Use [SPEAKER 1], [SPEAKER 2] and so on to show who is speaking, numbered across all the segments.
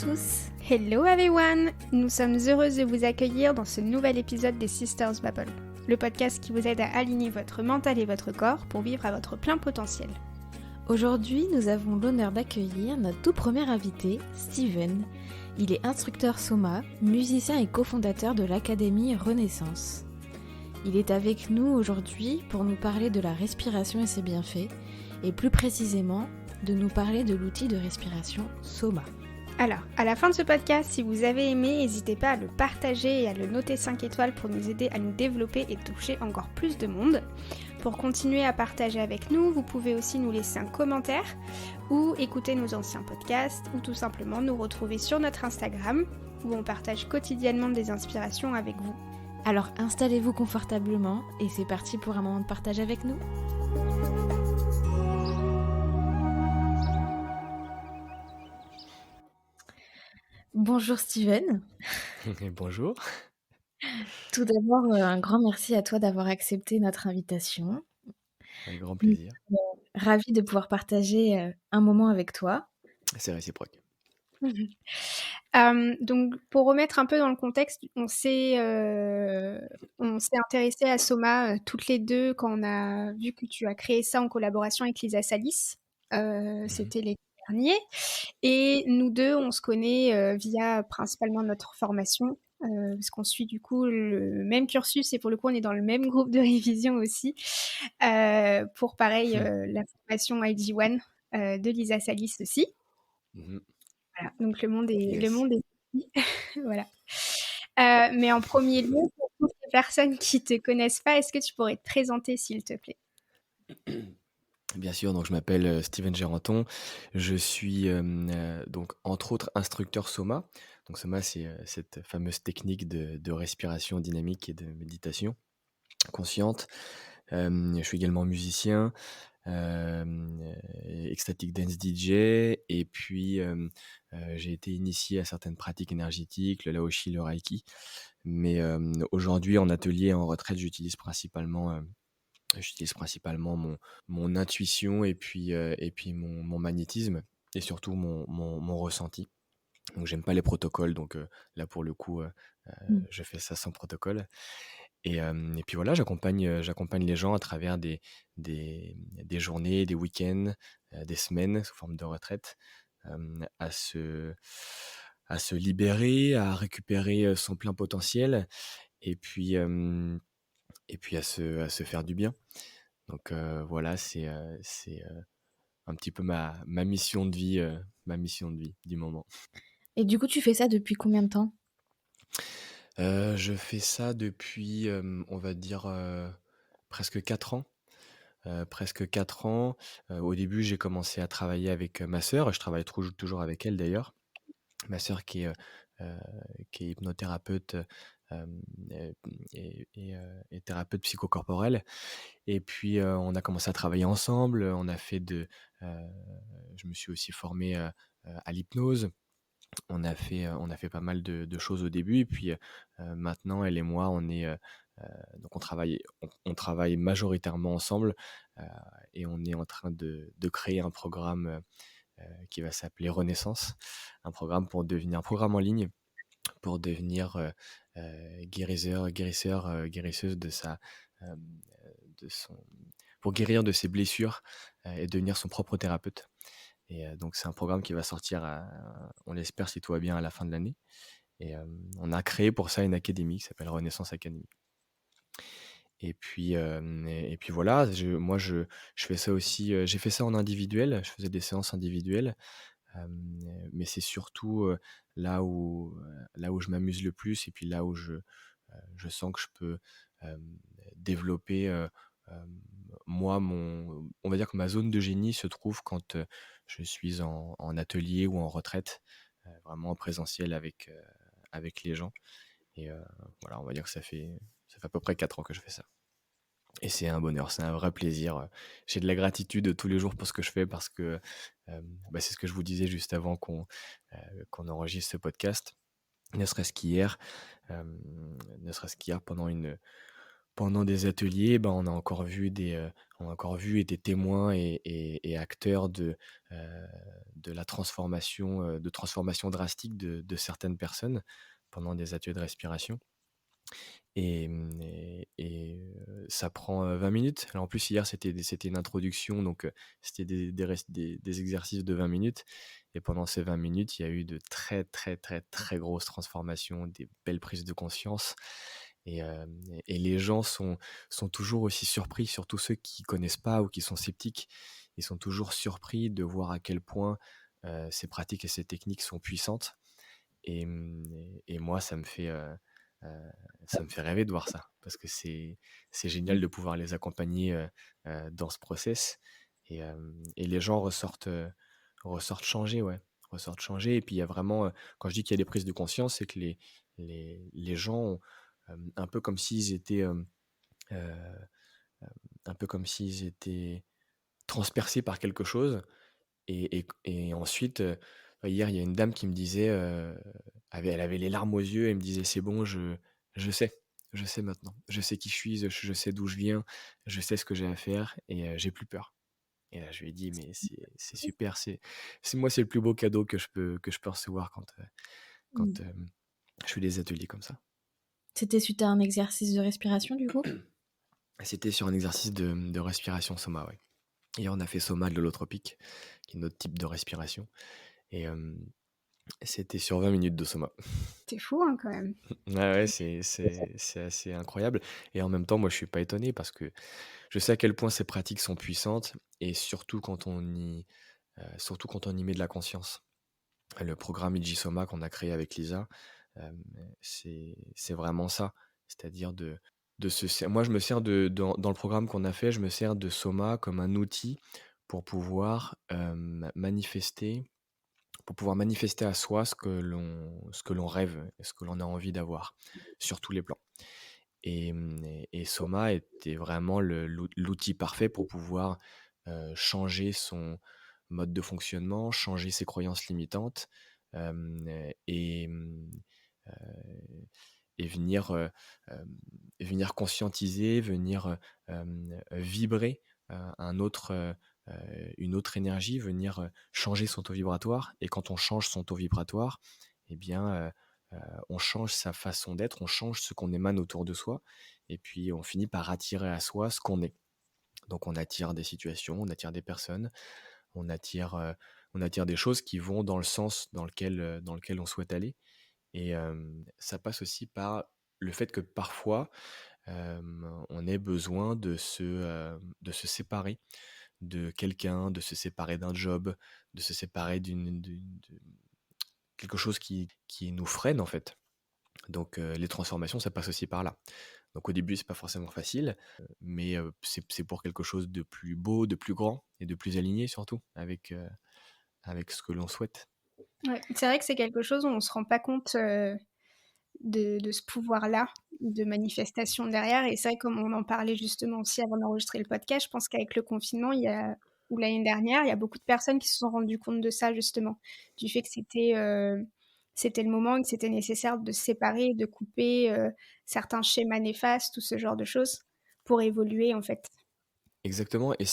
[SPEAKER 1] tous.
[SPEAKER 2] Hello everyone! Nous sommes heureuses de vous accueillir dans ce nouvel épisode des Sisters Babble, le podcast qui vous aide à aligner votre mental et votre corps pour vivre à votre plein potentiel.
[SPEAKER 1] Aujourd'hui, nous avons l'honneur d'accueillir notre tout premier invité, Steven. Il est instructeur Soma, musicien et cofondateur de l'Académie Renaissance. Il est avec nous aujourd'hui pour nous parler de la respiration et ses bienfaits, et plus précisément, de nous parler de l'outil de respiration Soma.
[SPEAKER 2] Alors, à la fin de ce podcast, si vous avez aimé, n'hésitez pas à le partager et à le noter 5 étoiles pour nous aider à nous développer et toucher encore plus de monde. Pour continuer à partager avec nous, vous pouvez aussi nous laisser un commentaire ou écouter nos anciens podcasts ou tout simplement nous retrouver sur notre Instagram où on partage quotidiennement des inspirations avec vous.
[SPEAKER 1] Alors installez-vous confortablement et c'est parti pour un moment de partage avec nous. Bonjour Steven.
[SPEAKER 3] Bonjour.
[SPEAKER 1] Tout d'abord, un grand merci à toi d'avoir accepté notre invitation.
[SPEAKER 3] Avec grand plaisir.
[SPEAKER 1] Ravie de pouvoir partager un moment avec toi.
[SPEAKER 3] C'est réciproque.
[SPEAKER 2] Donc pour remettre un peu dans le contexte, on s'est intéressé à Soma toutes les deux quand on a vu que tu as créé ça en collaboration avec Lisa Salis. C'était l'été dernier. Et nous deux, on se connaît via principalement notre formation, parce qu'on suit du coup le même cursus et pour le coup, on est dans le même groupe de révision aussi, pour pareil, la formation IG1 de Lisa Salis aussi. Voilà, donc le monde est petit. Voilà. Mais en premier lieu, pour toutes les personnes qui ne te connaissent pas, est-ce que tu pourrais te présenter, s'il te plaît?
[SPEAKER 3] Bien sûr, donc je m'appelle Steven Géranton. Je suis donc entre autres instructeur Soma. Donc Soma, c'est cette fameuse technique de respiration dynamique et de méditation consciente. Je suis également musicien, ecstatic dance DJ, et puis j'ai été initié à certaines pratiques énergétiques, le Laoshi, le Reiki. Mais aujourd'hui, en atelier, en retraite, j'utilise principalement mon intuition et puis mon magnétisme et surtout mon ressenti. Donc j'aime pas les protocoles, donc là pour le coup, je fais ça sans protocole. Et puis voilà, j'accompagne les gens à travers des journées, des week-ends, des semaines sous forme de retraite, à se libérer, à récupérer son plein potentiel et puis à se faire du bien. Donc voilà, c'est un petit peu ma mission de vie, du moment.
[SPEAKER 1] Et du coup, tu fais ça depuis combien de temps?
[SPEAKER 3] Je fais ça depuis, on va dire, presque 4 ans. Presque 4 ans. Au début, j'ai commencé à travailler avec, ma sœur. Je travaille toujours avec elle d'ailleurs. Ma sœur heu, qui est hypnothérapeute, hem, et thérapeute psychocorporel. Et puis, on a commencé à travailler ensemble. Heu, je me suis aussi formé, à l'hypnose. On a fait pas mal de choses au début et puis, maintenant elle et moi donc on travaille majoritairement ensemble, heu et on est en train de créer un programme, qui va s'appeler Renaissance. Un programme en ligne pour devenir, guérisseuse hem, de son pour guérir de ses blessures, et devenir son propre thérapeute. Et donc c'est un programme qui va sortir on l'espère si tout va bien à la fin de l'année. Et on a créé pour ça une académie qui s'appelle Renaissance Academy. Et puis voilà, je fais ça aussi, j'ai fait ça en individuel, je faisais des séances individuelles, mais c'est surtout, là où je m'amuse le plus et puis là où je sens que je peux, développer, moi on va dire que ma zone de génie se trouve quand, je suis en atelier ou en retraite, vraiment en présentiel avec les gens. Et voilà, on va dire que ça fait à peu près 4 ans que je fais ça. Et c'est un bonheur, c'est un vrai plaisir. J'ai de la gratitude tous les jours pour ce que je fais parce que, c'est ce que je vous disais juste avant qu'on enregistre ce podcast. Ne serait-ce qu'hier, ne serait-ce qu'hier pendant des ateliers, bah, on a encore vu, été témoins et acteurs heu, de la transformation drastique de certaines personnes pendant des ateliers de respiration. Ça prend, 20 minutes. Alors en plus hier c'était une introduction donc c'était des exercices de 20 minutes et pendant ces 20 minutes, il y a eu de très, très, très, très grosses transformations, des belles prises de conscience et les gens sont toujours aussi surpris, surtout ceux qui connaissent pas ou qui sont sceptiques. Ils sont toujours surpris de voir à quel point, ces pratiques et ces techniques sont puissantes et moi heu, ça me fait rêver de voir ça parce que c'est génial de pouvoir les accompagner, dans ce process et les gens ressortent changés, ouais, ressortent changés et puis il y a vraiment, quand je dis qu'il y a des prises de conscience, c'est que les gens ont, un peu comme s'ils étaient, heu, un peu comme s'ils étaient transpercés par quelque chose et ensuite, hier, il y a une dame qui me disait, elle avait les larmes aux yeux et me disait: «C'est bon, je sais, je sais maintenant. Je sais qui je suis, je sais d'où je viens, je sais ce que j'ai à faire et j'ai plus peur». Et là, je lui ai dit: «Mais c'est super, c'est le plus beau cadeau que je peux recevoir
[SPEAKER 1] Mmh.
[SPEAKER 3] quand je fais des ateliers comme ça».
[SPEAKER 1] C'était suite à un exercice de respiration, du coup?
[SPEAKER 3] C'était sur un exercice de respiration soma, ouais. Hier, on a fait soma de l'holotropique, qui est notre type de respiration et c'était sur 20 minutes de soma.
[SPEAKER 2] C'est fou, hein, quand même.
[SPEAKER 3] Ouais, ouais, c'est assez incroyable et en même temps, moi, je suis pas étonné parce que je sais à quel point ces pratiques sont puissantes et surtout quand on y met de la conscience. Le programme Ijisoma qu'on a créé avec Lisa, c'est vraiment ça. C'est-à-dire de se ser moi, je me sers dans le programme qu'on a fait, je me sers de Soma comme un outil pour pouvoir, manifester à soi ce que l'on rêve et ce que l'on a envie d'avoir, sur tous les plans. Et Soma était vraiment l'outil parfait pour pouvoir, changer son mode de fonctionnement, changer ses croyances limitantes, hem, et mmh, heu, et venir conscientiser, vibrer, une autre énergie, venir, changer son taux vibratoire et quand on change son taux vibratoire et bien, on change sa façon d'être, on change ce qu'on émane autour de soi et puis on finit par attirer à soi ce qu'on est. Donc on attire des situations, on attire des personnes, on attire, heu, on attire des choses qui vont dans le sens dans lequel on souhaite aller et ça passe aussi par le fait que parfois, on ait besoin de se séparer de quelqu'un, de se séparer d'un job, de se séparer de quelque chose qui nous freine en fait. Donc les transformations, ça passe aussi par là. Donc au début, c'est pas forcément facile, mais c'est pour quelque chose de plus beau, de plus grand et de plus aligné surtout avec ce que l'on souhaite.
[SPEAKER 2] Ouais, c'est vrai que c'est quelque chose où on se rend pas compte, de ce pouvoir-là, de manifestation derrière et c'est vrai comme on en parlait justement aussi avant d'enregistrer le podcast, je pense qu'avec le confinement, il y a ou l'année dernière, il y a beaucoup de personnes qui se sont rendues compte de ça justement. Du fait que c'était le moment et que c'était nécessaire de se séparer, de couper, certains schémas néfastes ou ce genre de choses pour évoluer en fait.
[SPEAKER 3] Exactement et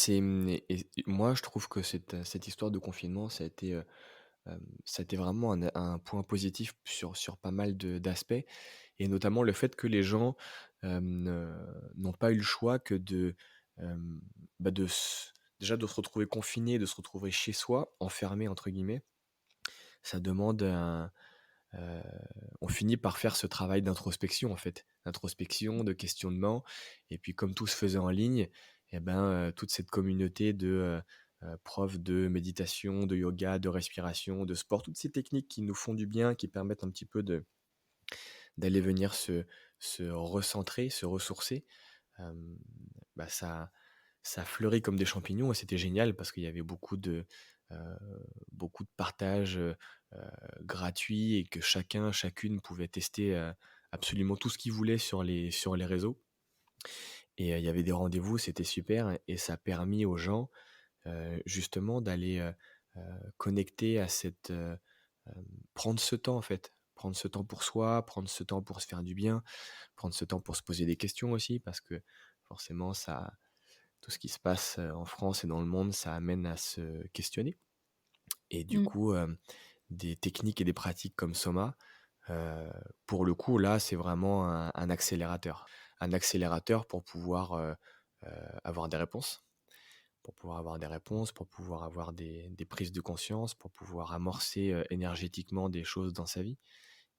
[SPEAKER 3] moi je trouve que cette histoire de confinement, ça a été vraiment un point positif sur pas mal d'aspects et notamment le fait que les gens, n'ont pas eu le choix que hem, de s déjà de se retrouver confinés, de se retrouver chez soi, «enfermés» entre guillemets. Ça demande heu, on finit par faire ce travail d'introspection en fait, d'introspection, de questionnement et puis comme tout se faisait en ligne et ben, toute cette communauté profs de méditation, de yoga, de respiration, de sport, toutes ces techniques qui nous font du bien, qui permettent un petit peu d'aller venir se recentrer, se ressourcer, hem, bah, ça fleurit comme des champignons et c'était génial parce qu'il y avait heu, beaucoup de partage, gratuit et que chacune pouvait tester, absolument tout ce qu'il voulait sur les réseaux et il y avait des rendez-vous, c'était super et ça a permis aux gens, justement d'aller, connecter à prendre ce temps en fait, Prendre ce temps pour soi, prendre ce temps pour se faire du bien, prendre ce temps pour se poser des questions aussi, parce que forcément, ça, tout ce qui se passe en France et dans le monde, ça amène à se questionner. Et du
[SPEAKER 1] Mmh.
[SPEAKER 3] coup, des techniques et des pratiques comme Soma, heu, pour le coup, là, c'est vraiment un accélérateur. Un accélérateur pour pouvoir, avoir des réponses. Pour pouvoir avoir des réponses, pour pouvoir avoir des prises de conscience, pour pouvoir amorcer, énergétiquement des choses dans sa vie.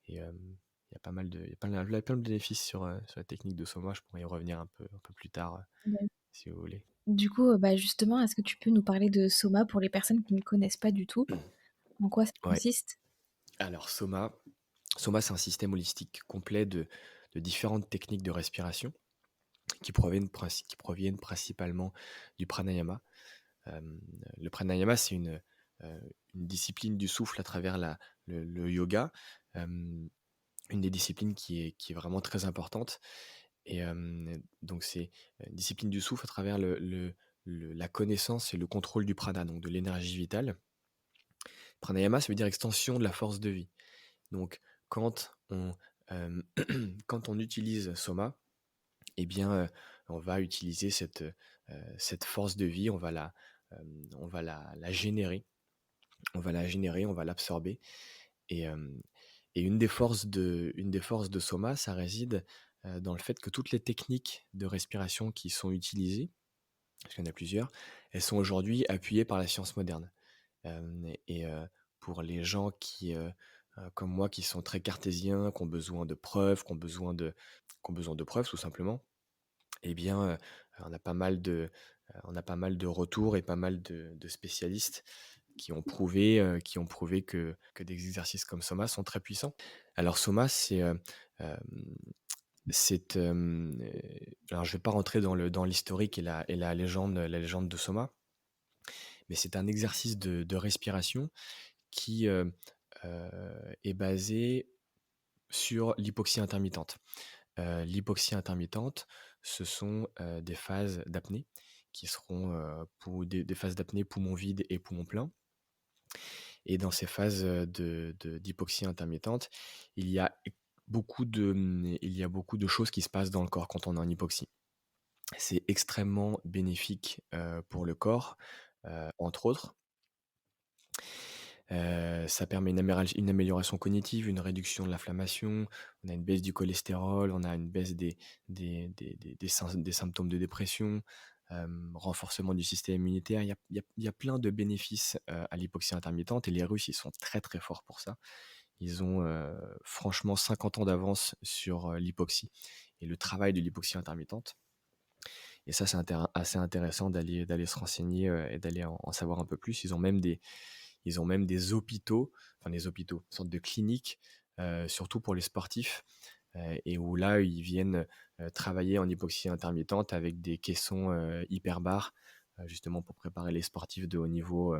[SPEAKER 3] Et il y a pas mal de il y a plein de bénéfices sur la technique de Soma. Je pourrais y revenir un peu plus tard,
[SPEAKER 1] Ouais.
[SPEAKER 3] si vous voulez.
[SPEAKER 1] Du coup, bah, justement, est-ce que tu peux nous parler de Soma pour les personnes qui ne connaissent pas du tout? En quoi ça
[SPEAKER 3] Ouais,
[SPEAKER 1] consiste?
[SPEAKER 3] alors Soma, c'est un système holistique complet de différentes techniques de respiration qui proviennent principalement du pranayama. Hem, le pranayama, c'est une discipline du souffle à travers le yoga, hem, une des disciplines qui est vraiment très importante. Et donc c'est une discipline du souffle à travers la connaissance et le contrôle du prana, donc de l'énergie vitale. Pranayama, ça veut dire extension de la force de vie. Donc quand on, hem, quand on utilise Soma, eh bien, on va utiliser cette force de vie, on va la générer, on va l'absorber. Et une des forces de Soma, ça réside, dans le fait que toutes les techniques de respiration qui sont utilisées, parce qu'il y en a plusieurs, elles sont aujourd'hui appuyées par la science moderne. Pour les gens comme moi, qui sont très cartésiens, qui ont besoin de preuves, qui ont besoin de preuves tout simplement, eh bien, on a pas mal de retours et pas mal de spécialistes qui ont prouvé que des exercices comme Soma sont très puissants. Alors Soma, hem, alors je vais pas rentrer dans l'historique et la légende de Soma, mais c'est un exercice de respiration qui, est basé sur l'hypoxie intermittente. L'hypoxie intermittente, ce sont, des phases d'apnée qui seront, pou des phases d'apnée poumon vide et poumon plein. Et dans ces phases, d'hypoxie intermittente, il y a il y a beaucoup de choses qui se passent dans le corps quand on est en hypoxie. C'est extrêmement bénéfique, pour le corps, entre autres. Ça permet une amélioration cognitive, une réduction de l'inflammation, on a une baisse du cholestérol, on a une baisse des symptômes de dépression, renforcement du système immunitaire. Il y a plein de bénéfices, à l'hypoxie intermittente, et les Russes, ils sont très, très forts pour ça. Ils ont, franchement 50 ans d'avance sur, l'hypoxie et le travail de l'hypoxie intermittente. Et ça, c'est assez intéressant d'aller se renseigner, et d'aller en savoir un peu plus. Ils ont même des hôpitaux, enfin des hôpitaux, une sorte de cliniques, surtout pour les sportifs, et où là, ils viennent, travailler en hypoxie intermittente avec des caissons, hyperbares, justement pour préparer les sportifs de haut niveau,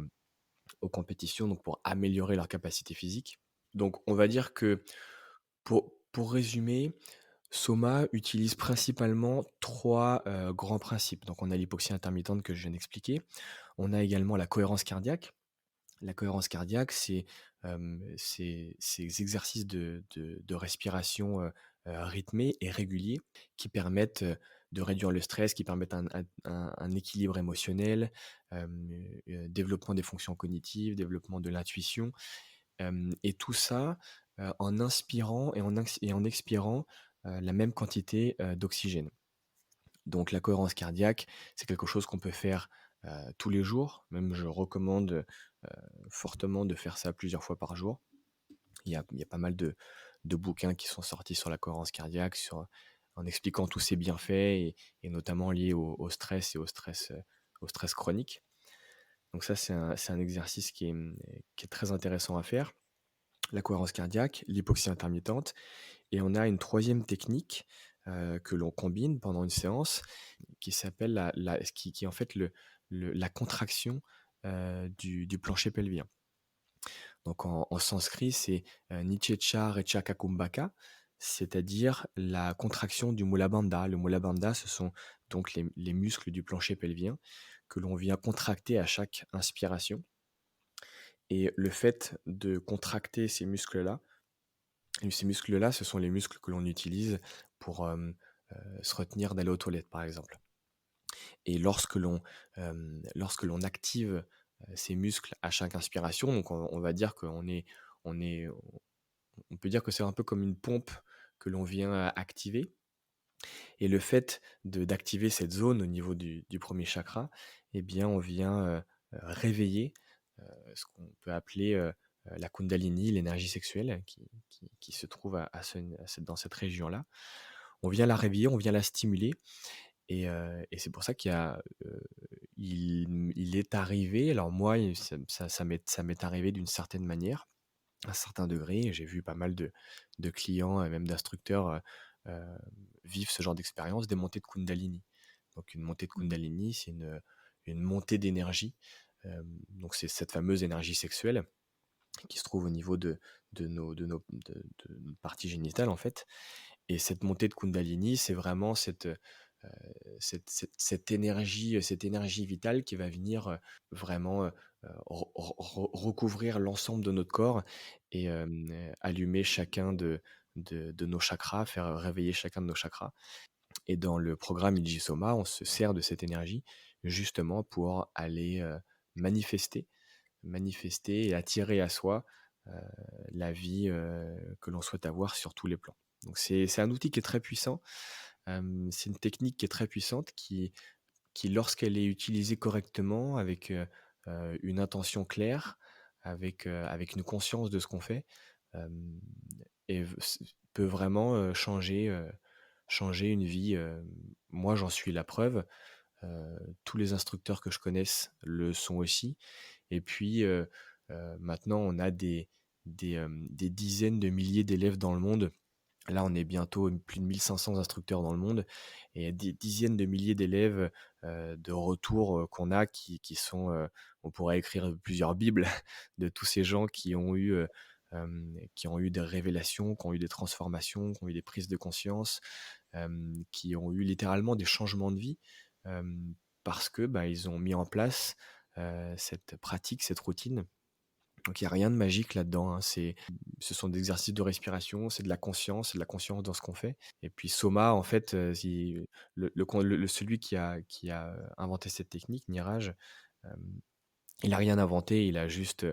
[SPEAKER 3] aux compétitions, donc pour améliorer leur capacité physique. Donc on va dire que pour résumer, Soma utilise principalement 3 grands principes. Donc on a l'hypoxie intermittente que je viens d'expliquer. On a également la cohérence cardiaque. La cohérence cardiaque, c'est ces exercices de respiration, rythmés et réguliers qui permettent, de réduire le stress, qui permettent un équilibre émotionnel, développement des fonctions cognitives, développement de l'intuition, et tout ça, en inspirant et en expirant, la même quantité, d'oxygène. Donc la cohérence cardiaque, c'est quelque chose qu'on peut faire, tous les jours. Même je recommande, fortement de faire ça plusieurs fois par jour. Il y a pas mal de bouquins qui sont sortis sur la cohérence cardiaque, en expliquant tous ses bienfaits, et notamment liés au stress chronique. Donc ça, c'est un exercice qui est très intéressant à faire. La cohérence cardiaque, l'hypoxie intermittente, et on a une troisième technique, que l'on combine pendant une séance, qui s'appelle qui est en fait la contraction, du plancher pelvien. Donc en sanskrit, c'est, Nichecha Recha Kakumbhaka, c'est-à-dire la contraction du Mula Bandha. Le Mula Bandha, ce sont donc les muscles du plancher pelvien que l'on vient contracter à chaque inspiration, et le fait de contracter ces muscles-là, Et ces muscles-là, ce sont les muscles que l'on utilise pour, se retenir d'aller aux toilettes, par exemple. Et lorsque l'on active, ces muscles à chaque inspiration, donc on va dire on est on peut dire que c'est un peu comme une pompe que l'on vient, activer. Et le fait d'activer cette zone au niveau du 1er chakra, eh bien, on vient, réveiller, ce qu'on peut appeler, la kundalini, l'énergie sexuelle qui se trouve dans cette région-là. On vient la réveiller, on vient la stimuler et c'est pour ça il est arrivé, alors moi, ça m'est arrivé d'une certaine manière, à un certain degré. Et j'ai vu pas mal de clients, même d'instructeurs, heu, vivre ce genre d'expérience, des montées de Kundalini. Donc une montée de
[SPEAKER 1] Mmh.
[SPEAKER 3] Kundalini, c'est une montée d'énergie, donc c'est cette fameuse énergie sexuelle qui se trouve au niveau de notre partie génitale, en fait. Et cette montée de Kundalini, c'est vraiment cette énergie vitale qui va venir, vraiment, recouvrir l'ensemble de notre corps et allumer chacun de nos chakras, faire réveiller chacun de nos chakras. Et dans le programme Ilji Soma, on se sert de cette énergie justement pour aller, manifester et attirer à soi, heu, la vie, que l'on souhaite avoir sur tous les plans. Donc c'est un outil qui est très puissant, c'est une technique qui est très puissante qui lorsqu'elle est utilisée correctement avec, une intention claire, avec une conscience de ce qu'on fait, hem et v s peut vraiment, changer une vie, moi j'en suis la preuve, tous les instructeurs que je connaisse le sont aussi. Et puis, maintenant on a des dizaines de milliers d'élèves dans le monde. Là, on est bientôt plus de 1 500 instructeurs dans le monde et des dizaines de milliers d'élèves, de retours, qu'on a qui sont, on pourrait écrire plusieurs bibles de tous ces gens qui ont eu des révélations, qui ont eu des transformations, qui ont eu des prises de conscience, qui ont eu littéralement des changements de vie, parce que, bah, ils ont mis en place, cette pratique, cette routine. Donc il y a rien de magique là-dedans, hein. Ce sont des exercices de respiration, c'est de la conscience, c'est de la conscience dans ce qu'on fait. Et puis Soma, en fait, si celui qui a inventé cette technique, Niraj, hem, il a rien inventé, il a juste,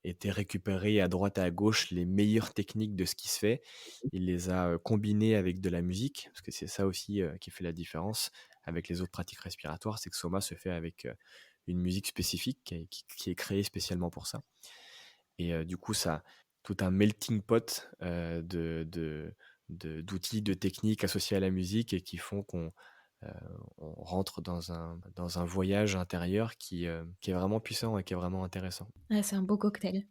[SPEAKER 3] été récupérer à droite et à gauche les meilleures techniques de ce qui se fait. Il les a, combinées avec de la musique, parce que c'est ça aussi, qui fait la différence avec les autres pratiques respiratoires, c'est que Soma se fait avec, une musique spécifique qui est créée spécialement pour ça. Et du coup, ça tout un melting pot, d'outils, de techniques associés à la musique et qui font heu, on rentre dans un voyage intérieur qui est vraiment puissant et qui est vraiment intéressant.
[SPEAKER 1] Ouais, c'est un beau cocktail.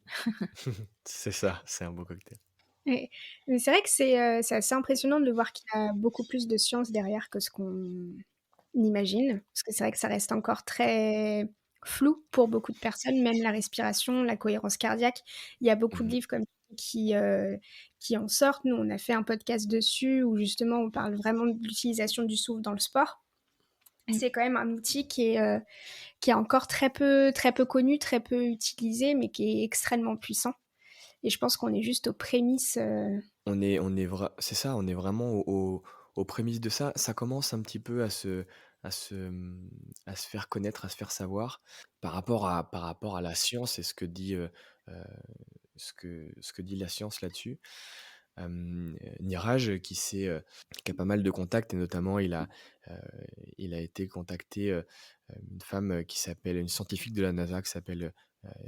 [SPEAKER 3] C'est ça, c'est un beau cocktail.
[SPEAKER 2] Et mais c'est vrai que c'est assez impressionnant de voir qu'il y a beaucoup plus de science derrière que ce qu'on imagine. Parce que c'est vrai que ça reste encore très flou pour beaucoup de personnes, même la respiration, la cohérence cardiaque. Il y a beaucoup de
[SPEAKER 3] Mmh.
[SPEAKER 2] livres comme qui en sortent. Nous, on a fait un podcast dessus où justement on parle vraiment de l'utilisation du souffle dans le sport. C'est quand même un outil qui est encore très peu connu, très peu utilisé, mais qui est extrêmement puissant. Et je pense qu'on est juste aux prémices.
[SPEAKER 3] C'est ça, on est vraiment aux prémices de ça. Ça commence un petit peu à se faire connaître, à se faire savoir par rapport à la science et heu, ce que dit la science là-dessus. Niraj qui a pas mal de contacts et notamment heu, il a été contacté, une scientifique de la NASA qui s'appelle,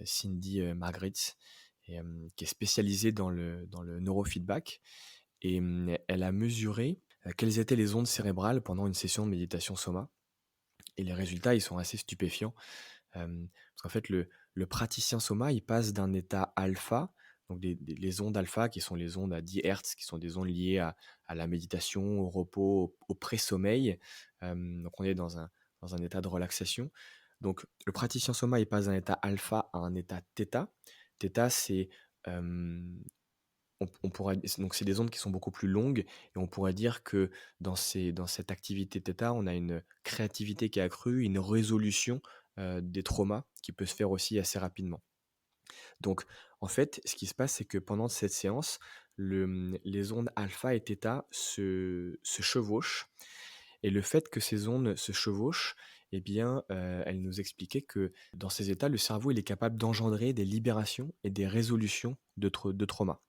[SPEAKER 3] Cindy, Margritz et qui est spécialisée dans le neurofeedback et elle a mesuré, quelles étaient les ondes cérébrales pendant une session de méditation soma et les résultats, ils sont assez stupéfiants. Parce qu'en fait, le praticien soma, il passe d'un état alpha, donc les ondes alpha qui sont les ondes à 10 Hertz, qui sont des ondes liées à la méditation, au repos, au pré-sommeil. Donc on est dans un état de relaxation. Donc le praticien soma, il passe d'un état alpha à un état theta. Theta, c'est, hem, on pourrait donc c'est des ondes qui sont beaucoup plus longues et on pourrait dire que dans cette activité theta, on a une créativité qui est accrue, une résolution, des traumas qui peut se faire aussi assez rapidement. Donc en fait, ce qui se passe, c'est que pendant cette séance, les ondes alpha et theta se chevauchent et le fait que ces ondes se chevauchent, eh bien, elle nous expliquait que dans ces états, le cerveau, il est capable d'engendrer des libérations et des résolutions de traumas.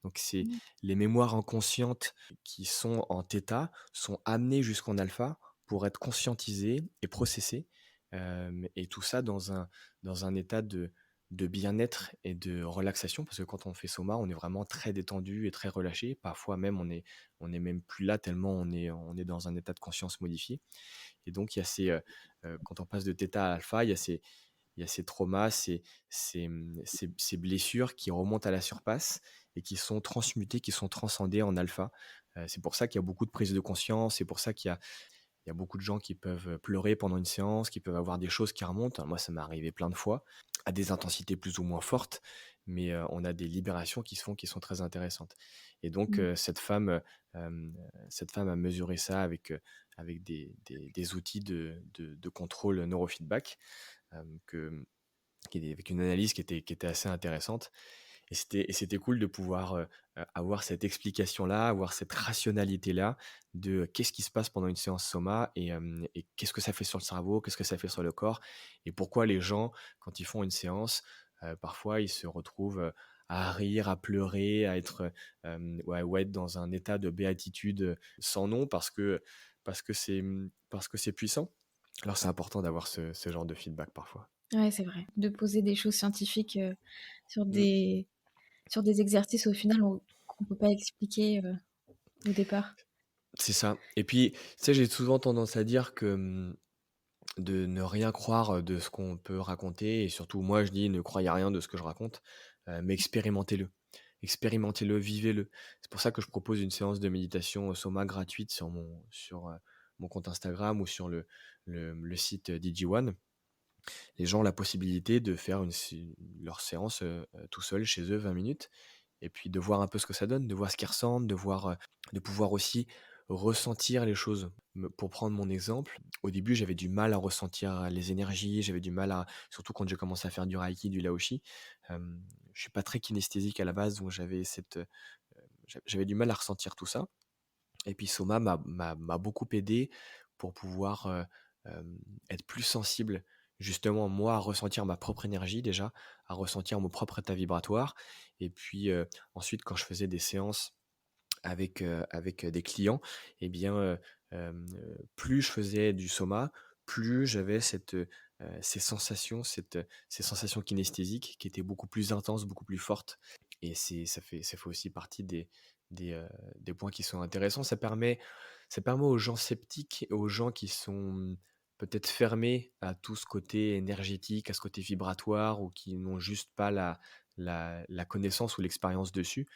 [SPEAKER 3] Donc c'est
[SPEAKER 2] Mmh.
[SPEAKER 3] les mémoires inconscientes qui sont en θ sont amenées jusqu'en alpha pour être conscientisées et processées, et tout ça dans un état de bien-être et de relaxation. Parce que quand on fait soma, on est vraiment très détendu et très relâché. Parfois même, on est même plus là tellement on est dans un état de conscience modifié. Et donc il y a quand on passe de θ à alpha, il y a ces traumas, ces blessures qui remontent à la surface et qui sont transmutées, qui sont transcendées en alpha. C'est pour ça qu'il y a beaucoup de prise de conscience, c'est pour ça qu'il y a beaucoup de gens qui peuvent pleurer pendant une séance, qui peuvent avoir des choses qui remontent. Moi, ça m'est arrivé plein de fois, à des intensités plus ou moins fortes, mais on a des libérations qui se font qui sont très intéressantes. Et donc,
[SPEAKER 2] Mmh.
[SPEAKER 3] cette femme a mesuré ça avec des outils de contrôle neurofeedback, que avec une analyse qui était assez intéressante. Et c'était cool de pouvoir avoir cette explication-là, avoir cette rationalité-là de qu'est-ce qui se passe pendant une séance soma et qu'est-ce que ça fait sur le cerveau, qu'est-ce que ça fait sur le corps, et pourquoi les gens, quand ils font une séance, parfois ils se retrouvent à rire, à pleurer, à être, ouais, ou à être dans un état de béatitude sans nom parce que c'est puissant. Alors c'est important d'avoir ce genre de feedback parfois.
[SPEAKER 1] Ouais, c'est vrai. De poser des choses scientifiques sur
[SPEAKER 3] Mm.
[SPEAKER 1] des exercices au final qu'on peut pas expliquer au départ.
[SPEAKER 3] C'est ça. Et puis, tu sais, j'ai souvent tendance à dire que de ne rien croire de ce qu'on peut raconter, et surtout, moi, je dis ne croyez rien de ce que je raconte, mais expérimentez-le. Expérimentez-le, vivez-le. C'est pour ça que je propose une séance de méditation Soma gratuite sur mon compte Instagram ou sur le site DigiOne. Les gens ont la possibilité de faire leur séance tout seul chez eux, 20 minutes, et puis de voir un peu ce que ça donne, de voir ce qui ressemble, de pouvoir aussi ressentir les choses. Pour prendre mon exemple, au début, j'avais du mal à ressentir les énergies, j'avais du mal surtout quand j'ai commencé à faire du Reiki, du Laoshi. Je suis pas très kinesthésique à la base, donc j'avais du mal à ressentir tout ça. Et puis Soma m'a beaucoup aidé pour pouvoir être plus sensible, justement, moi, à ressentir ma propre énergie déjà, à ressentir mon propre état vibratoire. Et puis ensuite, quand je faisais des séances avec des clients, eh bien, plus je faisais du soma, plus j'avais ces sensations kinesthésiques qui étaient beaucoup plus intenses, beaucoup plus fortes. Et ça fait aussi partie des, euh, des points qui sont intéressants. Ça permet aux gens sceptiques, aux gens qui sont peut-être fermés à tout ce côté énergétique, à ce côté vibratoire, ou qui n'ont juste pas la connaissance ou l'expérience dessus.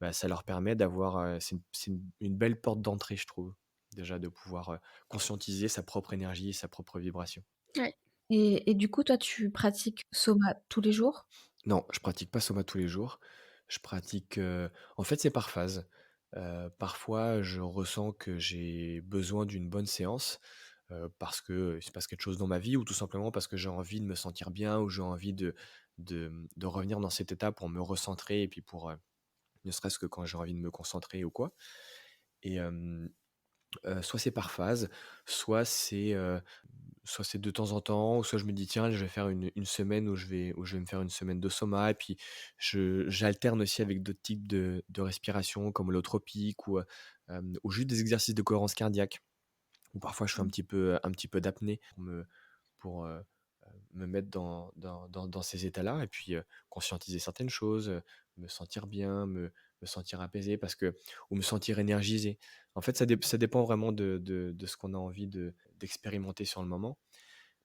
[SPEAKER 3] Bah, ça leur permet d'avoir, c'est une belle porte d'entrée, je trouve, déjà de pouvoir conscientiser sa propre énergie et sa propre vibration.
[SPEAKER 2] Ouais.
[SPEAKER 1] Et du coup, toi, tu pratiques Soma tous les jours?
[SPEAKER 3] Non, je pratique pas Soma tous les jours. Je pratique, en fait, c'est par phase. Parfois, je ressens que j'ai besoin d'une bonne séance, parce que il se passe quelque chose dans ma vie, ou tout simplement parce que j'ai envie de me sentir bien, ou j'ai envie de revenir dans cet état pour me recentrer, et puis pour, ne serait-ce que quand j'ai envie de me concentrer ou quoi. Et soit c'est par phase, soit c'est de temps en temps, ou soit je me dis: «Tiens, je vais faire une semaine où je vais me faire une semaine de soma», et puis j'alterne aussi avec d'autres types de respiration comme l'holotropique, ou juste des exercices de cohérence cardiaque, ou parfois je fais un petit peu d'apnée pour me mettre dans ces états-là, et puis conscientiser certaines choses, me sentir bien, me sentir apaisé, ou me sentir énergisé. En fait, ça dépend vraiment de ce qu'on a envie d'expérimenter sur le moment.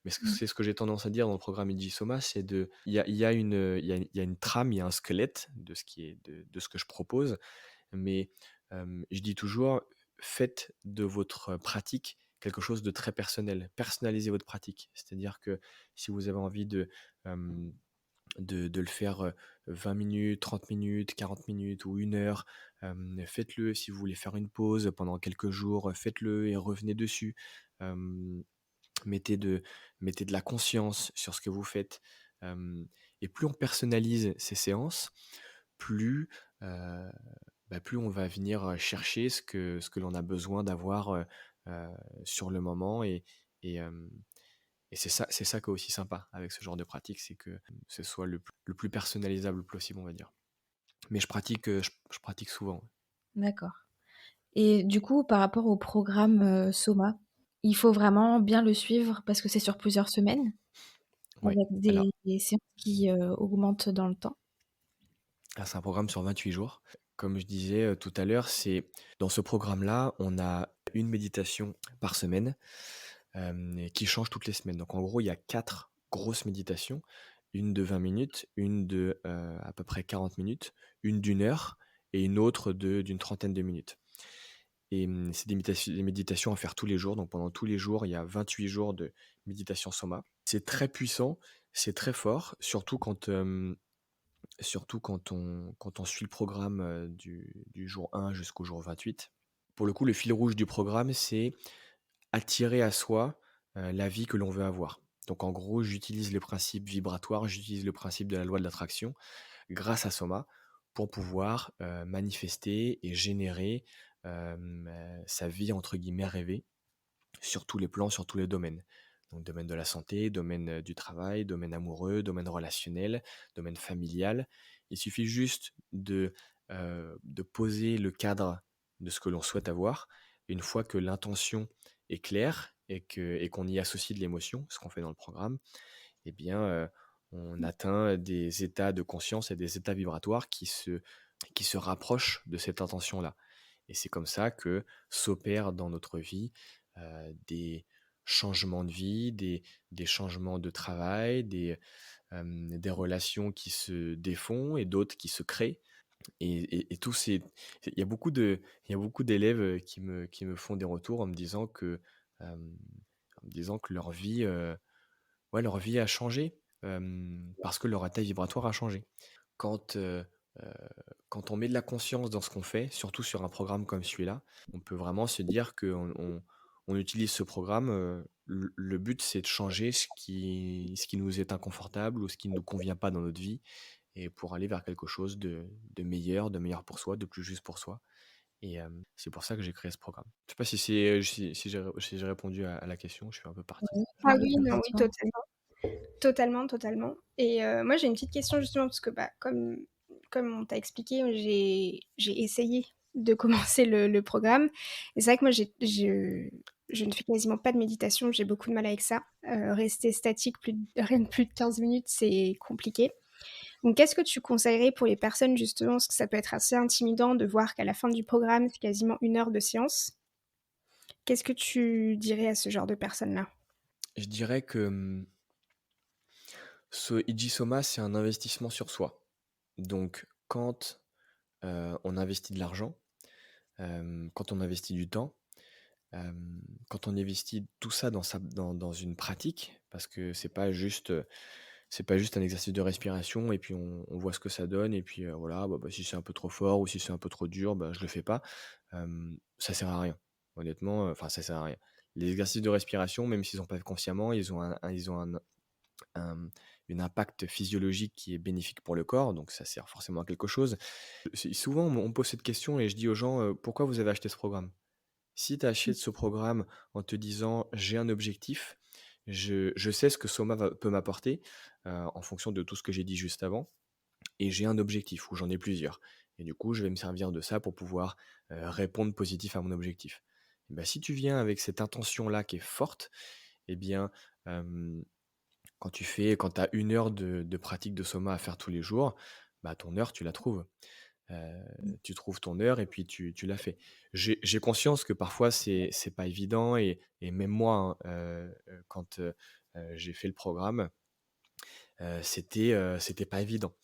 [SPEAKER 3] Mais
[SPEAKER 2] Mmh.
[SPEAKER 3] c'est ce que j'ai tendance à dire dans le programme Soma, c'est il y a une trame, il y a un squelette de ce que je propose, mais je dis toujours, faites de votre pratique quelque chose de très personnel. Personnalisez votre pratique. C'est-à-dire que si vous avez envie de le faire 20 minutes, 30 minutes, 40 minutes ou 1 heure, faites-le. Si vous voulez faire une pause pendant quelques jours, faites-le et revenez dessus. Euh, mettez de, mettez de la conscience sur ce que vous faites. Euh, et plus on personnalise ces séances, plus, euh, bah, plus on va venir, chercher ce que l'on a besoin d'avoir, heu, sur le moment et hem et c'est ça qui est aussi sympa avec ce genre de pratique, c'est que, ce soit le plus personnalisable possible, on va dire. Mais je pratique souvent, ouais.
[SPEAKER 1] D'accord. Et du coup, par rapport au programme, Soma, il faut vraiment bien le suivre parce que c'est sur plusieurs semaines,
[SPEAKER 3] Ouais.
[SPEAKER 1] avec
[SPEAKER 3] Alors
[SPEAKER 1] des séances qui, augmentent dans le temps?
[SPEAKER 3] c'est un programme sur 28 jours. Comme je disais, tout à l'heure, c'est dans ce programme-là, on a une méditation par semaine, et qui change toutes les semaines. Donc en gros, il y a 4 grosses méditations, une de 20 minutes, une de, à peu près 40 minutes, une d'une heure et une autre d'une trentaine de minutes. Et c'est des méditations à faire tous les jours. Donc pendant tous les jours, il y a 28 jours de méditation soma. C'est très puissant, c'est très fort, surtout quand on suit le programme, du jour 1 jusqu'au jour 28. Pour le coup, le fil rouge du programme, c'est attirer à soi, la vie que l'on veut avoir. Donc en gros, j'utilise le principe vibratoire, j'utilise le principe de la loi de l'attraction grâce à Soma pour pouvoir, manifester et générer, sa vie entre guillemets «rêvée» sur tous les plans, sur tous les domaines. Donc domaine de la santé, domaine, du travail, domaine amoureux, domaine relationnel, domaine familial. Il suffit juste de poser le cadre de ce que l'on souhaite avoir. Une fois que l'intention est claire et qu'on y associe de l'émotion, ce qu'on fait dans le programme, eh bien, on atteint des états de conscience et des états vibratoires qui se rapprochent de cette intention-là. Et c'est comme ça que s'opèrent dans notre vie, des changements de vie, des changements de travail, des relations qui se défont et d'autres qui se créent. Et tous ces il y a beaucoup d'élèves, qui me font des retours en me disant que leur vie, ouais, leur vie a changé, parce que leur état vibratoire a changé. Quand, heu, quand on met de la conscience dans ce qu'on fait, surtout sur un programme comme celui-là, on peut vraiment se dire qu'on utilise ce programme, le but c'est de changer ce qui nous est inconfortable ou ce qui ne nous convient pas dans notre vie et pour aller vers quelque chose de meilleur pour soi, de plus juste pour soi et c'est pour ça que j'ai créé ce programme. Je sais pas si j'ai répondu à la question, je suis un peu parti.
[SPEAKER 1] Oui,
[SPEAKER 2] Ah
[SPEAKER 1] oui,
[SPEAKER 2] oui, non, oui,
[SPEAKER 1] complètement.
[SPEAKER 2] totalement. Totalement, totalement et moi, j'ai une petite question justement parce que, bah, comme on t'a expliqué, j'ai essayé de commencer le programme et c'est vrai que moi, je ne fais quasiment pas de méditation, j'ai beaucoup de mal avec ça. Rester statique rien de plus de 15 minutes, c'est compliqué. Donc qu'est-ce que tu conseillerais pour les personnes justement, parce que ça peut être assez intimidant de voir qu'à la fin du programme, c'est quasiment 1 heure de séance. Qu'est-ce que tu dirais à ce genre de personnes-là?
[SPEAKER 3] Je dirais que, ce Ijisoma, c'est un investissement sur soi. Donc quand, on investit de l'argent, quand on investit du temps, quand on investit tout ça dans une pratique, parce que c'est pas juste un exercice de respiration et puis on voit ce que ça donne et puis, voilà, bah, si c'est un peu trop fort ou si c'est un peu trop dur, bah, je le fais pas. Ça sert à rien. Honnêtement, enfin ça sert à rien. Les exercices de respiration, même s'ils sont pas faits consciemment, ils ont un impact physiologique qui est bénéfique pour le corps, donc ça sert forcément à quelque chose. Souvent on me pose cette question et je dis aux gens: «Pourquoi vous avez acheté ce programme?» Si tu achètes ce programme en te disant: «J'ai un objectif, je sais ce que Soma peut m'apporter, en fonction de tout ce que j'ai dit juste avant et j'ai un objectif ou j'en ai plusieurs et du coup, je vais me servir de ça pour pouvoir, répondre positif à mon objectif». Et bah, si tu viens avec cette intention-là qui est forte et bien, hem, quand tu as 1 heure de pratique de Soma à faire tous les jours, bah, ton heure, tu la trouves. Tu trouves ton heure et puis tu l'as fait. J'ai conscience que parfois c'est pas évident et même moi, hein, quand, j'ai fait le programme, c'était pas évident.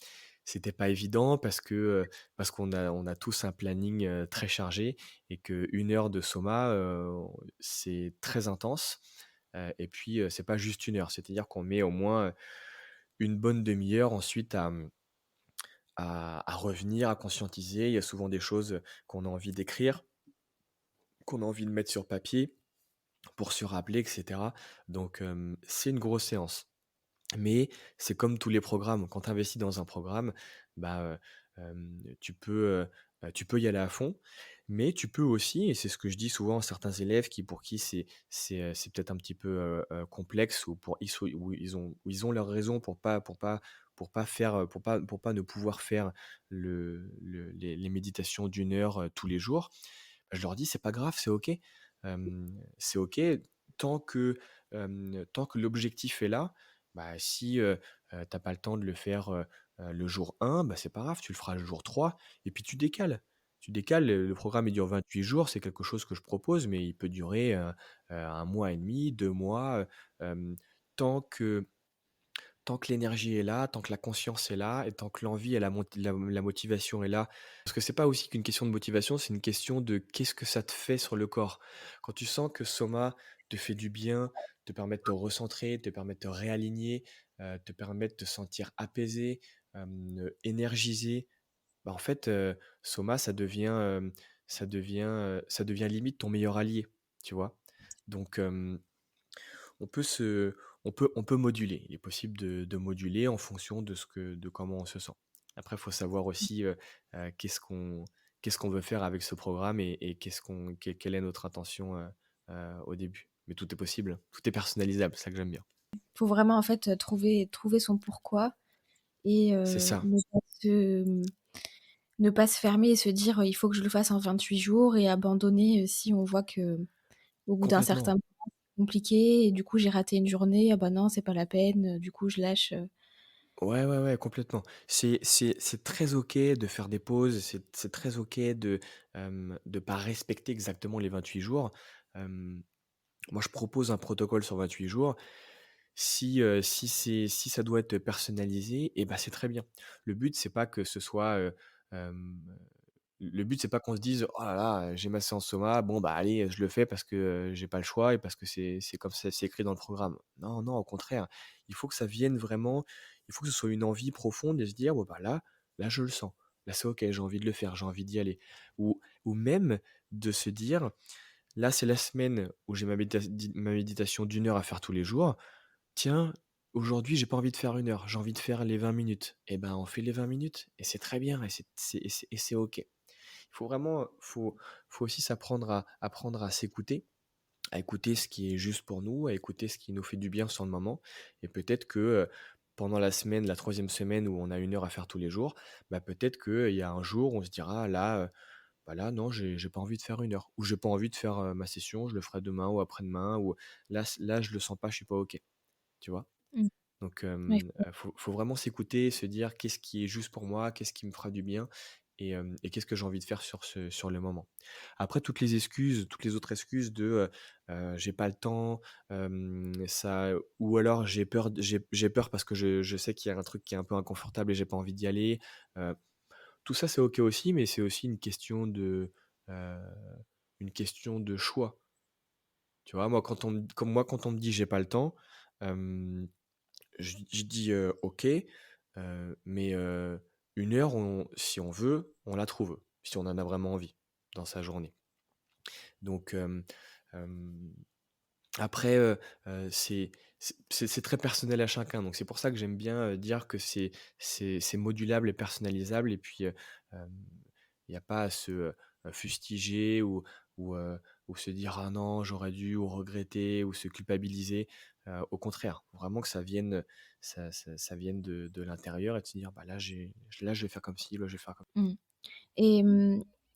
[SPEAKER 3] C'était pas évident parce qu'on a tous un planning, très chargé et qu'1 heure de soma, c'est très intense, et puis, c'est pas juste 1 heure. C'est-à-dire qu'on met au moins, une bonne demi heure ensuite à revenir, à conscientiser. Il y a souvent des choses qu'on a envie d'écrire, qu'on a envie de mettre sur papier pour se rappeler, et cetera. Donc, c'est une grosse séance. Mais c'est comme tous les programmes. Quand tu investis dans un programme, bah, tu peux, Tu peux y aller à fond, mais tu peux aussi, et c'est ce que je dis souvent à certains élèves pour qui c'est peut-être un petit peu, complexe, ou pour X ou ils ont leurs raisons pour pas faire, pour pas ne pouvoir faire les méditations d'une heure, tous les jours. Je leur dis: «C'est pas grave, c'est OK». C'est OK tant que, tant que l'objectif est là. Bah, si, tu pas le temps de le faire, le jour 1, bah, c'est pas grave, tu le feras le jour 3, et puis tu décales. Tu décales, le programme il dure 28 jours, c'est quelque chose que je propose, mais il peut durer, 1 mois et demi, 2 mois, tant que tant que l'énergie est là, tant que la conscience est là, et tant que l'envie et la motivation est là. Parce que c'est pas aussi qu'une question de motivation, c'est une question de qu'est-ce que ça te fait sur le corps? Quand tu sens que Soma te fait du bien, te permet de te recentrer, te permet de te réaligner, te permet de te sentir apaisé, énergisé, bah, en fait, Soma ça devient limite ton meilleur allié, tu vois? Donc on peut se on peut moduler. Il est possible de moduler en fonction de comment on se sent. Après, il faut savoir aussi, qu'est-ce qu'on veut faire avec ce programme, et quelle est notre intention, au début. Mais tout est possible, tout est personnalisable, c'est ça que j'aime bien.
[SPEAKER 1] Faut vraiment en fait, trouver son pourquoi et
[SPEAKER 3] C'est ça,
[SPEAKER 1] ne pas se fermer et se dire, «Il faut que je le fasse en 28 jours» et abandonner, si on voit que au bout d'un certain
[SPEAKER 3] complètement.
[SPEAKER 1] moment, c'est compliqué et du coup j'ai raté une journée, ah bah non, c'est pas la peine, du coup je lâche.
[SPEAKER 3] Ouais, ouais, ouais, complètement. C'est très OK de faire des pauses, c'est très OK de pas respecter exactement les 28 jours. Hem, Moi, je propose un protocole sur 28 jours. Si ça doit être personnalisé, et ben c'est très bien. Le but, c'est pas que ce soit, hem, le but, c'est pas qu'on se dise: «Oh là là, j'ai ma séance soma, bon, bah, allez, je le fais parce que, j'ai pas le choix et parce que c'est comme ça, c'est écrit dans le programme». Non, non, au contraire, il faut que ça vienne vraiment, il faut que ce soit une envie profonde de se dire: «Bon, bah, là, je le sens. Là, c'est OK, j'ai envie de le faire, j'ai envie d'y aller». Ou même de se dire: «Là, c'est la semaine où j'ai ma méditation d'une heure à faire tous les jours. Tiens, aujourd'hui, j'ai pas envie de faire 1 heure, j'ai envie de faire les 20 minutes». Et ben, on fait les 20 minutes, et c'est très bien, et c'est OK. Il faut vraiment, faut aussi s'apprendre à apprendre à s'écouter, à écouter ce qui est juste pour nous, à écouter ce qui nous fait du bien sur le moment. Et peut-être que, pendant la semaine, la troisième semaine où on a 1 heure à faire tous les jours, bah, peut-être qu'il y a un jour où on se dira: «Là, bah, là, non, j'ai pas envie de faire 1 heure», ou «J'ai pas envie de faire, ma session, je le ferai demain ou après-demain», ou «Là, je le sens pas, je suis pas OK». Tu vois?
[SPEAKER 1] Mmh.
[SPEAKER 3] Donc,
[SPEAKER 1] Ouais.
[SPEAKER 3] faut vraiment s'écouter, se dire: «Qu'est-ce qui est juste pour moi? Qu'est-ce qui me fera du bien? Et qu'est-ce que j'ai envie de faire sur le moment?» Après, toutes les autres excuses «J'ai pas le temps», ça, ou alors «J'ai peur parce que je sais qu'il y a un truc qui est un peu inconfortable et j'ai pas envie d'y aller», heu, tout ça, c'est OK aussi, mais c'est aussi heu, une question de choix. Tu vois? Quand on me dit: «J'ai pas le temps», hem je dis, «OK», mais 1 heure, si on veut, on la trouve, si on en a vraiment envie dans sa journée. Donc, hem, après, c'est très personnel à chacun, donc c'est pour ça que j'aime bien, dire que c'est modulable et personnalisable, et puis, il y a pas à se, fustiger, ou, ou se dire: «Ah non, j'aurais dû», ou regretter, ou se culpabiliser. Au contraire, vraiment que ça vienne de l'intérieur, et de se dire: «Bah là, je vais faire comme ci, là, je vais faire comme».
[SPEAKER 1] Mmh. Et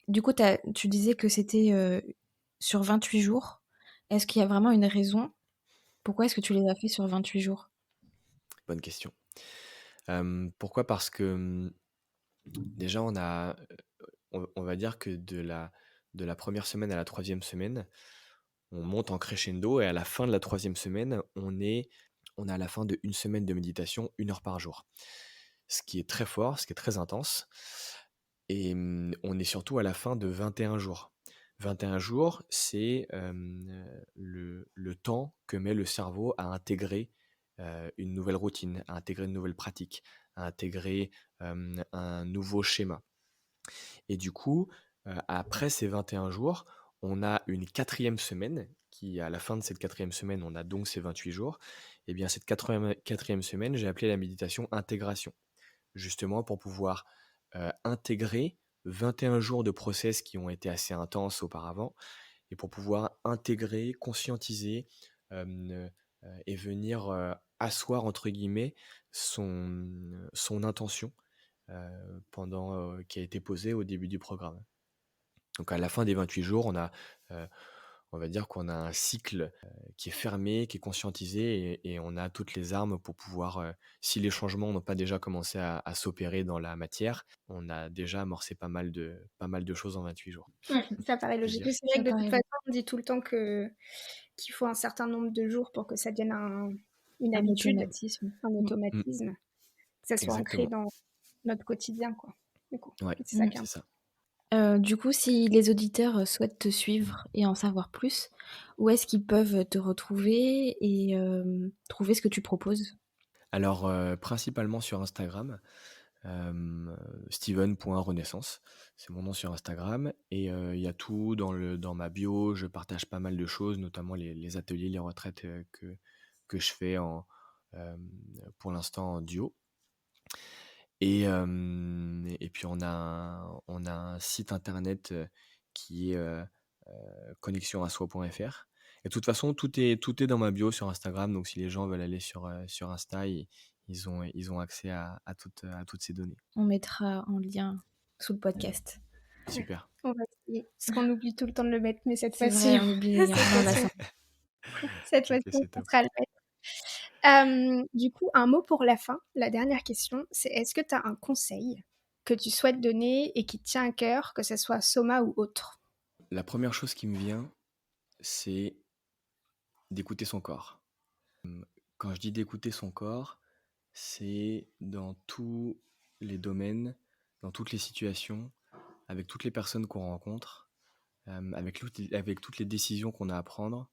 [SPEAKER 1] du coup, tu disais que c'était, sur 28 jours. Est-ce qu'il y a vraiment une raison? Pourquoi est-ce que tu les as fait sur 28 jours?
[SPEAKER 3] Bonne question. Pourquoi? Parce que, déjà, on va dire que de la première semaine à la troisième semaine, on monte en crescendo, et à la fin de la troisième semaine, on est à la fin d'1 semaine de méditation, 1 heure par jour. Ce qui est très fort, ce qui est très intense, et on est surtout à la fin de 21 jours. 21 jours, c'est, le temps que met le cerveau à intégrer, une nouvelle routine, à intégrer une nouvelle pratique, à intégrer, un nouveau schéma. Et du coup, après ces 21 jours, on a une quatrième semaine qui, à la fin de cette quatrième semaine, on a donc ces 28 jours. Et bien cette quatrième semaine, j'ai appelé la méditation intégration. Justement pour pouvoir, intégrer 21 jours de process qui ont été assez intenses auparavant et pour pouvoir intégrer, conscientiser, et venir, «asseoir» entre guillemets son intention, qui a été posée au début du programme. Donc à la fin des 28 jours, heu, on va dire qu'on a un cycle, qui est fermé, qui est conscientisé et on a toutes les armes pour pouvoir, si les changements n'ont pas déjà commencé à s'opérer dans la matière, on a déjà amorcé pas mal de choses en 28 jours,
[SPEAKER 2] Ouais, ça paraît
[SPEAKER 3] je
[SPEAKER 2] logique.
[SPEAKER 3] dirais.
[SPEAKER 2] Oui, c'est vrai
[SPEAKER 1] Ça
[SPEAKER 2] que de toute
[SPEAKER 1] paraît
[SPEAKER 2] façon, on dit tout le temps qu'il faut un certain nombre de jours pour que ça devienne une
[SPEAKER 1] un
[SPEAKER 2] habitude,
[SPEAKER 1] automatisme.
[SPEAKER 2] un
[SPEAKER 1] Mmh.
[SPEAKER 3] Mmh,
[SPEAKER 2] automatisme, que ça soit ancré
[SPEAKER 3] exactement.
[SPEAKER 2] dans notre quotidien, quoi, du coup.
[SPEAKER 3] Ouais,
[SPEAKER 2] C'est ça
[SPEAKER 1] Mmh.
[SPEAKER 2] qui est
[SPEAKER 3] c'est
[SPEAKER 2] important.
[SPEAKER 3] ça.
[SPEAKER 1] Du coup, si les auditeurs, souhaitent te suivre et en savoir plus, où est-ce qu'ils peuvent te retrouver et trouver ce que tu proposes?
[SPEAKER 3] Alors, principalement sur Instagram, steven.renaissance, c'est mon nom sur Instagram et il y a tout dans ma bio. Je partage pas mal de choses, notamment les ateliers, les retraites, que je fais pour l'instant en duo et puis on a un site internet, qui est, connexionassoi.fr et de toute façon tout est dans ma bio sur Instagram, donc si les gens veulent aller sur Insta, ils ont accès à toutes ces données.
[SPEAKER 1] On mettra en lien sous le
[SPEAKER 3] Mmh.
[SPEAKER 1] podcast.
[SPEAKER 2] Ouais,
[SPEAKER 3] Super.
[SPEAKER 2] on va essayer, parce qu'on oublie tout le temps de le mettre, mais cette
[SPEAKER 1] C'est vrai,
[SPEAKER 2] fois-ci,
[SPEAKER 1] on oublie les liens.
[SPEAKER 2] cette
[SPEAKER 1] Non, là,
[SPEAKER 2] fois-ci,
[SPEAKER 1] ça
[SPEAKER 2] cette
[SPEAKER 3] OK,
[SPEAKER 2] fois-ci, on
[SPEAKER 3] c'est top.
[SPEAKER 2] pensera à le mettre. Du coup, un mot pour la fin. La dernière question, c'est est-ce que tu as un conseil que tu souhaites donner et qui te tient à cœur, que ce soit Soma ou autre?
[SPEAKER 3] La première chose qui me vient, c'est d'écouter son corps. Quand je dis d'écouter son corps, c'est dans tous les domaines, dans toutes les situations, avec toutes les personnes qu'on rencontre, avec toutes les décisions qu'on a à prendre.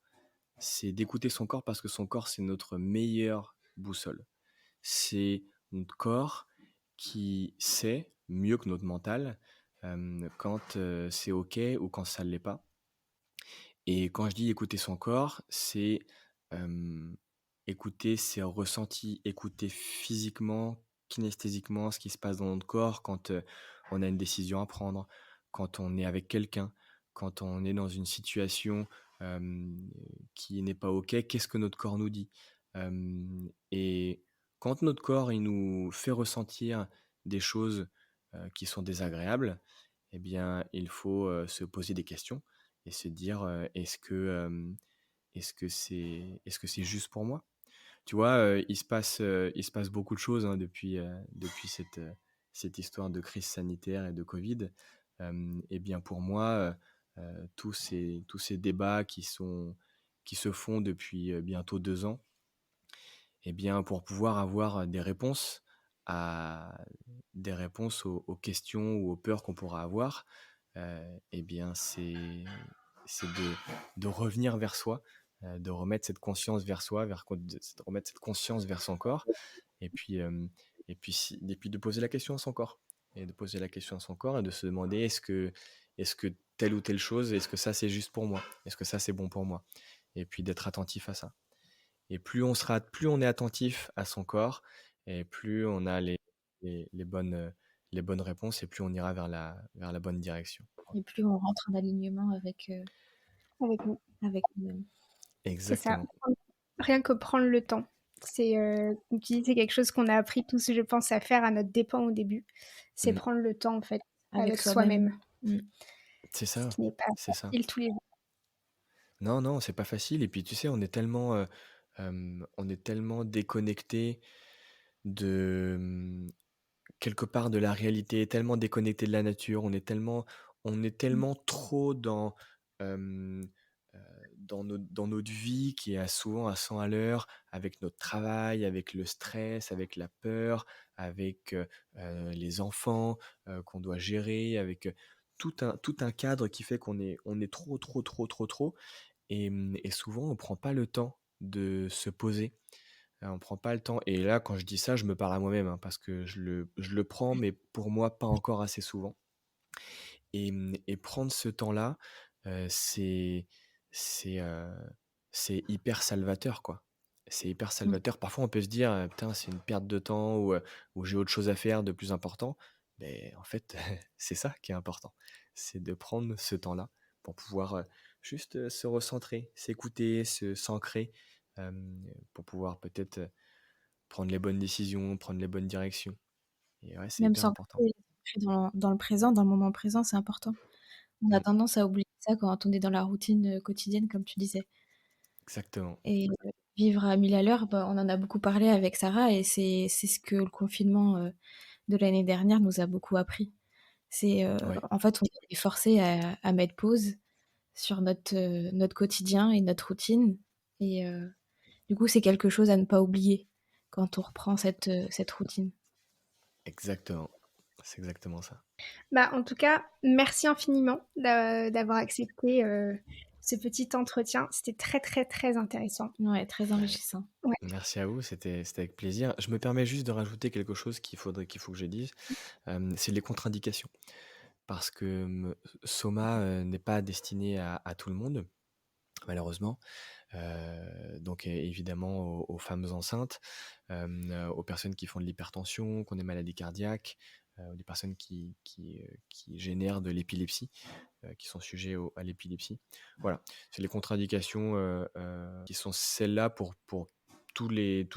[SPEAKER 3] C'est d'écouter son corps parce que son corps, c'est notre meilleure boussole. C'est notre corps qui sait, mieux que notre mental, quand c'est OK ou quand ça ne l'est pas. Et quand je dis écouter son corps, c'est hem, écouter ses ressentis, écouter physiquement, kinesthésiquement ce qui se passe dans notre corps quand, on a une décision à prendre, quand on est avec quelqu'un, quand on est dans une situation, hem, qui n'est pas OK, qu'est-ce que notre corps nous dit? Et quand notre corps, il nous fait ressentir des choses, qui sont désagréables, eh bien, il faut, se poser des questions et se dire, est-ce que c'est juste pour moi? Tu vois, il se passe beaucoup de choses, hein, depuis cette histoire de crise sanitaire et de Covid. Et bien pour moi, tous ces débats qui se font depuis, bientôt 2 ans, et bien pour pouvoir avoir à des réponses aux questions ou aux peurs qu'on pourra avoir, et bien c'est de revenir vers soi, de remettre cette conscience vers soi, de remettre cette conscience vers son corps et puis, et puis de poser la question à son corps et de poser la question à son corps et de se demander: «Est-ce que telle ou telle chose, est-ce que ça, c'est juste pour moi? Est-ce que ça, c'est bon pour moi?» Et puis d'être attentif à ça. Et plus on est attentif à son corps et plus on a les bonnes réponses et plus on ira vers la bonne direction.
[SPEAKER 1] et plus on rentre en alignement
[SPEAKER 2] Avec nous.
[SPEAKER 1] avec nous-mêmes.
[SPEAKER 2] C'est ça.
[SPEAKER 3] Exactement.
[SPEAKER 2] Rien que prendre le temps. C'est, comme tu dis, c'est quelque chose qu'on a appris tous, je pense, à faire à notre dépens au début. C'est
[SPEAKER 3] Mmh.
[SPEAKER 2] prendre le temps, en fait,
[SPEAKER 1] Avec
[SPEAKER 2] avec
[SPEAKER 1] soi-même.
[SPEAKER 2] soi-même,
[SPEAKER 1] Mmh.
[SPEAKER 3] C'est
[SPEAKER 2] ce
[SPEAKER 3] ça,
[SPEAKER 2] qui n'est pas
[SPEAKER 3] c'est ça.
[SPEAKER 2] facile tous les jours.
[SPEAKER 3] Non, non, c'est pas facile et puis tu sais, on est tellement déconnecté de, quelque part de la réalité, tellement déconnecté de la nature,
[SPEAKER 2] Mmh.
[SPEAKER 3] on est tellement trop hem, heu, dans notre vie qui est souvent à 100 à l'heure, avec notre travail, avec le stress, avec la peur, avec, les enfants, qu'on doit gérer, avec, tout un cadre qui fait qu'on est trop, trop, trop, trop, trop et souvent on prend pas le temps de se poser. On prend pas le temps et là, quand je dis ça, je me parle à moi-même, hein, parce que je le prends, mais pour moi, pas encore assez souvent et prendre ce temps-là, c'est, heu, c'est hyper salvateur, quoi. C'est hyper
[SPEAKER 1] Mmh.
[SPEAKER 3] salvateur. Parfois, on peut se dire: «Putain, c'est une perte de temps» ou «J'ai autre chose à faire de plus important». beh, en fait, c'est ça qui est important. C'est de prendre ce temps-là pour pouvoir, juste, se recentrer, s'écouter, se s'ancrer, pour pouvoir peut-être, prendre les bonnes décisions, prendre les bonnes directions et ouais, c'est
[SPEAKER 1] Même
[SPEAKER 3] hyper
[SPEAKER 1] s'ancrer
[SPEAKER 3] important.
[SPEAKER 1] dans le présent, dans le moment présent, c'est important. On a
[SPEAKER 3] Mmh,
[SPEAKER 1] tendance à oublier ça quand on est dans la routine, quotidienne comme tu disais
[SPEAKER 3] exactement.
[SPEAKER 1] et vivre à 1000 à l'heure, bah, on en a beaucoup parlé avec Sarah et c'est ce que le confinement, de l'année dernière nous a beaucoup appris. C'est,
[SPEAKER 3] Ouais,
[SPEAKER 1] en fait, on est forcé à mettre pause sur notre quotidien et notre routine et du coup, c'est quelque chose à ne pas oublier quand on reprend cette routine.
[SPEAKER 3] exactement. C'est exactement ça.
[SPEAKER 2] Bah, en tout cas, merci infiniment d'avoir accepté, ce petit entretien. C'était très, très, très intéressant.
[SPEAKER 1] Ouais, très
[SPEAKER 3] Bah,
[SPEAKER 1] enrichissant.
[SPEAKER 2] Ouais.
[SPEAKER 3] merci à vous, c'était avec plaisir. Je me permets juste de rajouter quelque chose qu'il faut que je dise, c'est les contre-indications. Parce que, Soma, n'est pas destiné à tout le monde, malheureusement. Donc évidemment aux femmes enceintes, aux personnes qui font de l'hypertension, qui ont des maladies cardiaques, des personnes qui génèrent de l'épilepsie, qui sont sujets à l'épilepsie. Voilà, c'est les contre-indications, qui sont celles-là pour tous les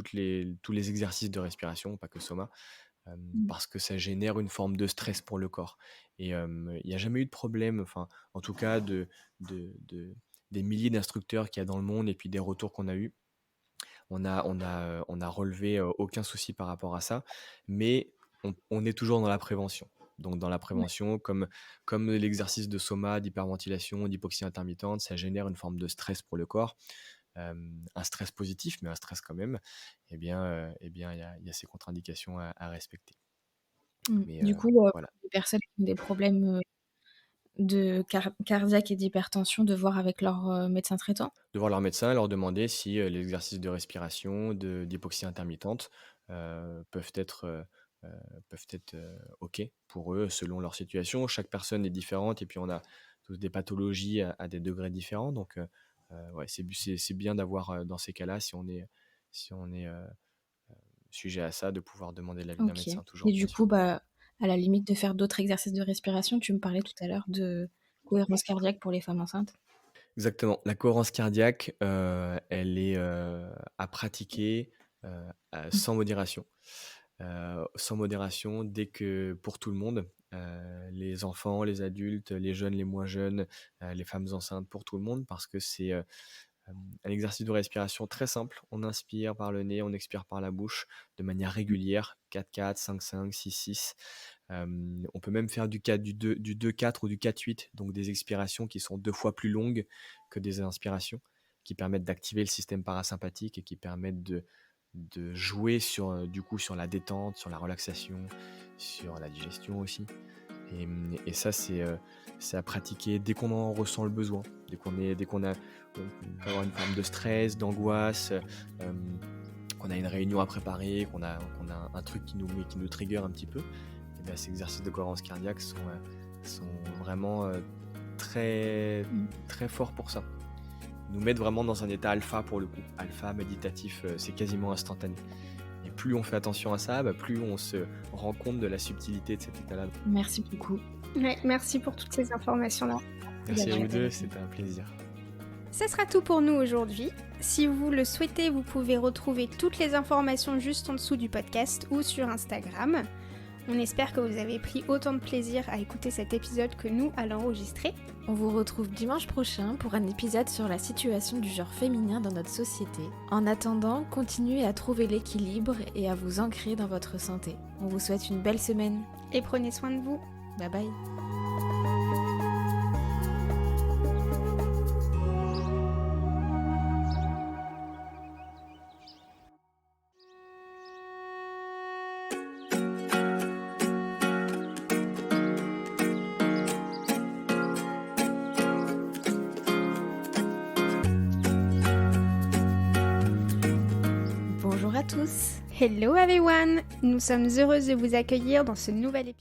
[SPEAKER 3] exercices de respiration, pas que Soma,
[SPEAKER 1] Mmh.
[SPEAKER 3] parce que ça génère une forme de stress pour le corps et il n'y a jamais eu de problème, enfin, en tout cas de des milliers d'instructeurs qu'il y a dans le monde et puis des retours qu'on a eus. On a relevé, aucun souci par rapport à ça, mais on est toujours dans la prévention. Donc dans la
[SPEAKER 2] Ouais.
[SPEAKER 3] prévention, comme l'exercice de soma, d'hyperventilation, d'hypoxie intermittente, ça génère une forme de stress pour le corps, un stress positif, mais un stress quand même, eh bien il y a ces contre-indications à respecter.
[SPEAKER 1] Mmh.
[SPEAKER 3] Mais
[SPEAKER 1] Du coup,
[SPEAKER 3] voilà.
[SPEAKER 1] les personnes qui ont des problèmes, de cardiaque et d'hypertension, de voir avec leur, médecin traitant?
[SPEAKER 3] De voir leur médecin, leur demander si, les exercices de respiration, d'hypoxie intermittente, peuvent être, OK pour eux selon leur situation. Chaque personne est différente et puis on a tous des pathologies à des degrés différents donc ouais, c'est bien d'avoir, dans ces cas-là, si on est, sujet à ça, de pouvoir demander l'avis d'un
[SPEAKER 1] OK
[SPEAKER 3] médecin toujours,
[SPEAKER 1] et
[SPEAKER 3] bien
[SPEAKER 1] du
[SPEAKER 3] sûr.
[SPEAKER 1] coup, bah, à la limite de faire d'autres exercices de respiration, tu me parlais tout à l'heure de cohérence cardiaque pour les femmes enceintes.
[SPEAKER 3] Exactement. La cohérence cardiaque, elle est, à pratiquer,
[SPEAKER 1] Mmh.
[SPEAKER 3] sans modération. Sans modération dès que pour tout le monde, les enfants, les adultes, les jeunes, les moins jeunes, les femmes enceintes, pour tout le monde parce que c'est, un exercice de respiration très simple. On inspire par le nez, on expire par la bouche de manière régulière, 4-4, 5-5, 6-6. On peut même faire du 2-4 ou du 4-8, donc des expirations qui sont 2 fois plus longues que des inspirations, qui permettent d'activer le système parasympathique et qui permettent de jouer sur, du coup, sur la détente, sur la relaxation, sur la digestion aussi. Et ça, c'est à pratiquer dès qu'on en ressent le besoin, dès qu'on a on peut avoir une forme de stress, d'angoisse, qu'on a une réunion à préparer, qu'on a un truc qui nous trigger un petit peu. Et bien, ces exercices de cohérence cardiaque sont vraiment, très
[SPEAKER 1] Mmh.
[SPEAKER 3] très forts pour ça. Ils nous mettent vraiment dans un état alpha pour le coup. Alpha, méditatif, c'est quasiment instantané. Et plus on fait attention à ça, bah, plus on se rend compte de la subtilité de cet état-là.
[SPEAKER 1] Merci beaucoup.
[SPEAKER 2] Ouais, merci pour toutes ces informations-là.
[SPEAKER 3] Merci à
[SPEAKER 1] D'avoir
[SPEAKER 3] vous
[SPEAKER 1] été
[SPEAKER 3] deux,
[SPEAKER 1] avec nous.
[SPEAKER 3] c'était un plaisir.
[SPEAKER 2] Ce sera tout pour nous aujourd'hui. Si vous le souhaitez, vous pouvez retrouver toutes les informations juste en dessous du podcast ou sur Instagram. On espère que vous avez pris autant de plaisir à écouter cet épisode que nous à l'enregistrer.
[SPEAKER 1] On vous retrouve dimanche prochain pour un épisode sur la situation du genre féminin dans notre société. En attendant, continuez à trouver l'équilibre et à vous ancrer dans votre santé. On vous souhaite une belle semaine.
[SPEAKER 2] Et prenez soin de vous.
[SPEAKER 1] Bye bye. Bonjour à tous.
[SPEAKER 2] Hello everyone! Nous sommes heureuses de vous accueillir dans ce nouvel épisode.